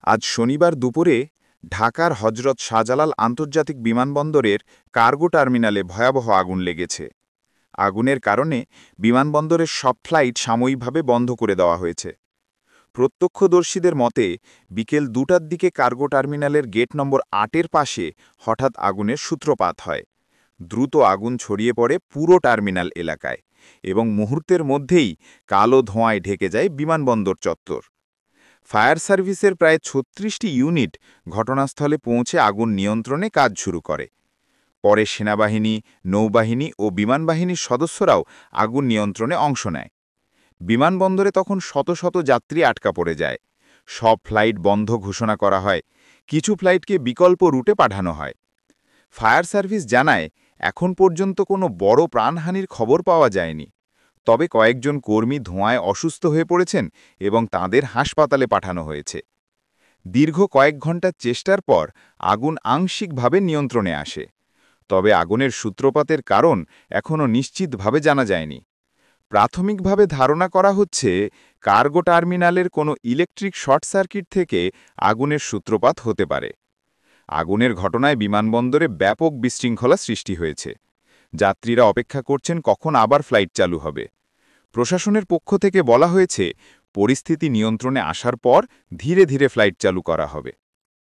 আজ শনিবার দুপুরে ঢাকার হজরত শাহজালাল আন্তর্জাতিক বিমানবন্দরের কার্গো টার্মিনালে ভয়াবহ আগুন লেগেছে। আগুনের কারণে বিমানবন্দরের সব ফ্লাইট সাময়িকভাবে বন্ধ করে দেওয়া হয়েছে। প্রত্যক্ষদর্শীদের মতে বিকেল ২টার দিকে কার্গো টার্মিনালের গেট নম্বর ৮-এর পাশে হঠাৎ আগুনের সূত্রপাত হয়। দ্রুত আগুন ছড়িয়ে পড়ে পুরো টার্মিনাল এলাকায় এবং মুহূর্তের মধ্যেই কালো ধোঁয়ায় ঢেকে যায় বিমানবন্দর চত্বর। ফায়ার সার্ভিসের প্রায় ৩৬টি ইউনিট ঘটনাস্থলে পৌঁছে আগুন নিয়ন্ত্রণে কাজ শুরু করে। পরে সেনাবাহিনী, নৌবাহিনী ও বিমানবাহিনীর সদস্যরাও আগুন নিয়ন্ত্রণে অংশ নেয়। বিমানবন্দরে তখন শত শত যাত্রী আটকা পড়ে যায়। সব ফ্লাইট বন্ধ ঘোষণা করা হয়, কিছু ফ্লাইটকে বিকল্প রুটে পাঠানো হয়। ফায়ার সার্ভিস জানায় এখন পর্যন্ত কোনো বড় প্রাণহানির খবর পাওয়া যায়নি, তবে কয়েকজন কর্মী ধোঁয়ায় অসুস্থ হয়ে পড়েছেন এবং তাঁদের হাসপাতালে পাঠানো হয়েছে। দীর্ঘ কয়েক ঘণ্টার চেষ্টার পর আগুন আংশিকভাবে নিয়ন্ত্রণে আসে, তবে আগুনের সূত্রপাতের কারণ এখনও নিশ্চিতভাবে জানা যায়নি। প্রাথমিকভাবে ধারণা করা হচ্ছে কার্গো টার্মিনালের কোনো ইলেকট্রিক শর্ট সার্কিট থেকে আগুনের সূত্রপাত হতে পারে। আগুনের ঘটনায় বিমানবন্দরে ব্যাপক বিশৃঙ্খলা সৃষ্টি হয়েছে। যাত্রীরা অপেক্ষা করছেন কখন আবার ফ্লাইট চালু হবে। প্রশাসনের পক্ষ থেকে বলা হয়েছে পরিস্থিতি নিয়ন্ত্রণে আসার পর ধীরে ধীরে ফ্লাইট চালু করা হবে।